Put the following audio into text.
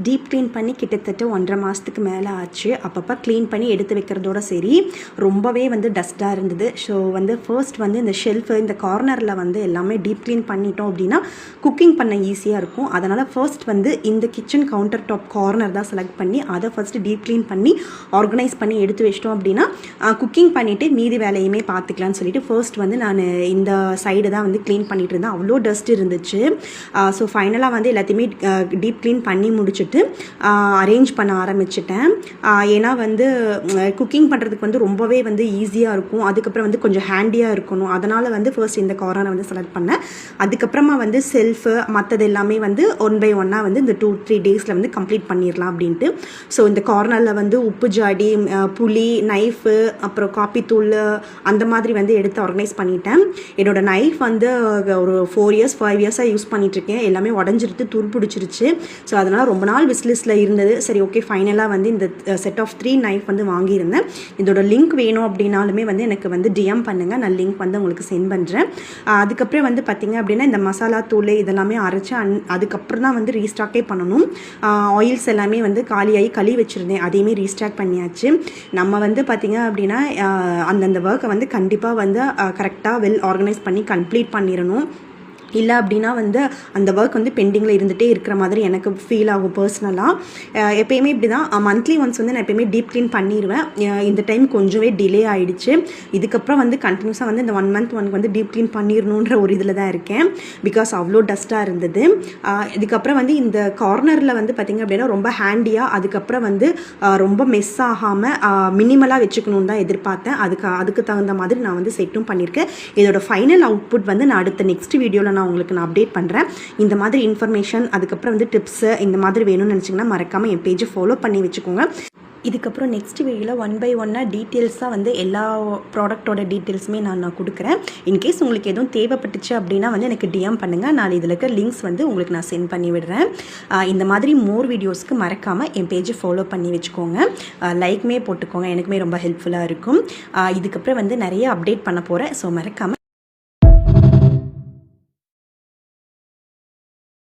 Deep clean பண்ணி கிட்டத்தட்ட 1.5 மாதத்துக்கு மேலே ஆச்சு. அப்பப்போ க்ளீன் பண்ணி எடுத்து வைக்கிறதோட சரி, ரொம்பவே வந்து டஸ்ட்டாக இருந்தது. ஸோ வந்து ஃபர்ஸ்ட் வந்து இந்த ஷெல்ஃபு, இந்த கார்னரில் வந்து எல்லாமே டீப் க்ளீன் பண்ணிட்டோம் அப்படின்னா குக்கிங் பண்ண ஈஸியாக இருக்கும். அதனால் ஃபர்ஸ்ட் வந்து இந்த கிச்சன் கவுண்டர் டாப் கார்னர் தான் செலக்ட் பண்ணி அதை ஃபர்ஸ்ட்டு டீப் க்ளீன் பண்ணி ஆர்கனைஸ் பண்ணி எடுத்து வச்சிட்டோம் அப்படின்னா குக்கிங் பண்ணிவிட்டு மீதி வேலையுமே பார்த்துக்கலான்னு சொல்லிட்டு ஃபர்ஸ்ட் வந்து நான் இந்த சைடு தான் வந்து க்ளீன் பண்ணிகிட்டு இருந்தேன். அவ்வளோ டஸ்ட் இருந்துச்சு. ஸோ ஃபைனலாக வந்து எல்லாத்தையுமே டீப் க்ளீன் பண்ணி முடிச்சுட்டு அரேஞ்ச் பண்ண ஆரம்பிச்சிட்டேன். ஏன்னா வந்து குக்கிங் பண்ணுறதுக்கு வந்து ரொம்பவே வந்து ஈஸியாக இருக்கும். அதுக்கப்புறம் வந்து கொஞ்சம் ஹேண்டியாக இருக்கணும். அதனால் வந்து ஃபர்ஸ்ட் இந்த கார்னரை வந்து செலக்ட் பண்ணேன். அதுக்கப்புறமா வந்து செல்ஃபு மற்றது எல்லாமே வந்து 1 by 1 வந்து இந்த 2-3 டேஸில் வந்து கம்ப்ளீட் பண்ணிடலாம் அப்படின்ட்டு. ஸோ இந்த கார்னரில் வந்து உப்பு ஜாடி, புளி, நைஃபு, அப்புறம் காப்பி தூள் அந்த மாதிரி வந்து எடுத்து ஆர்கனைஸ் பண்ணிட்டேன். என்னோட நைஃப் வந்து ஒரு 4 years 5 years யூஸ் பண்ணிகிட்ருக்கேன். எல்லாமே உடஞ்சிருத்து, துரு பிடிச்சிருச்சு. ஸோ அதனால் ரொம்ப நாள் விஸ்லிஸ்ட்டில் இருந்தது. சரி, ஓகே, ஃபைனலாக வந்து இந்த செட் ஆஃப் 3 நைஃப் வந்து வாங்கியிருந்தேன். இதோட லிங்க் வேணும் அப்படின்னாலுமே வந்து எனக்கு வந்து டிஎம் பண்ணுங்கள், நான் லிங்க் வந்து உங்களுக்கு சென்ட் பண்ணுறேன். அதுக்கப்புறம் வந்து பார்த்திங்க அப்படின்னா இந்த மசாலா தூள் இதெல்லாமே அரைச்சி அதுக்கப்புறம் தான் வந்து ரீஸ்டாக்கே பண்ணணும். ஆயில்ஸ் எல்லாமே வந்து காலியாகி கழுவி வச்சுருந்தேன், அதையுமே ரீஸ்டாக் பண்ணியாச்சு. நம்ம வந்து பார்த்திங்க அப்படின்னா அந்தந்த ஒர்க்கை வந்து கண்டிப்பாக வந்து கரெக்டாக வெல் ஆர்கனைஸ் பண்ணி கம்ப்ளீட் பண்ணிடணும். இல்லை அப்படின்னா வந்து அந்த ஒர்க் வந்து பெண்டிங்கில் இருந்துகிட்டே இருக்கிற மாதிரி எனக்கு ஃபீல் ஆகும் பர்சனலாக. எப்போயுமே இப்படி தான், மந்த்லி ஒன்ஸ் வந்து நான் எப்போயுமே டீப் க்ளீன் பண்ணிடுவேன். இந்த டைம் கொஞ்சமே டிலே ஆகிடுச்சு. இதுக்கப்புறம் வந்து கண்டினியூஸாக வந்து இந்த 1 month வந்து டீப் க்ளீன் பண்ணிடணுன்ற ஒரு இதில் தான் இருக்கேன். பிகாஸ் அவ்வளோ டஸ்ட்டாக இருந்தது. இதுக்கப்புறம் வந்து இந்த கார்னரில் வந்து பார்த்திங்க அப்படின்னா ரொம்ப ஹேண்டியாக, அதுக்கப்புறம் வந்து ரொம்ப மெஸ் ஆகாமல் மினிமலாக வச்சுக்கணுன்னு தான் எதிர்பார்த்தேன். அதுக்கு தகுந்த மாதிரி நான் வந்து செட்டும் பண்ணியிருக்கேன். இதோட ஃபைனல் அவுட்புட் வந்து நான் அடுத்த நெக்ஸ்ட் வீடியோவில் உங்களுக்கு நான் அப்டேட் பண்ணுறேன். இந்த மாதிரி இன்ஃபர்மேஷன், அதுக்கப்புறம் வந்து டிப்ஸு இந்த மாதிரி வேணும்னு நினச்சிங்கன்னா மறக்காமல் என் பேஜை ஃபாலோ பண்ணி வச்சுக்கோங்க. இதுக்கப்புறம் நெக்ஸ்ட் வீடியோவில் 1 by 1 டீட்டெயில்ஸாக வந்து எல்லா ப்ராடக்டோட டீட்டெயில்ஸுமே நான் கொடுக்குறேன். இன்கேஸ் உங்களுக்கு எதுவும் தேவைப்பட்டுச்சு அப்படின்னா வந்து எனக்கு டிஎம் பண்ணுங்கள். நான் இதில் இருக்க லிங்க்ஸ் வந்து உங்களுக்கு நான் சென்ட் பண்ணி விடுறேன். இந்த மாதிரி மோர் வீடியோஸ்க்கு மறக்காமல் என் பேஜை ஃபாலோ பண்ணி வச்சுக்கோங்க. லைக்மே போட்டுக்கோங்க, எனக்குமே ரொம்ப ஹெல்ப்ஃபுல்லாக இருக்கும். இதுக்கப்புறம் வந்து நிறைய அப்டேட் பண்ண போகிறேன். ஸோ மறக்காமல்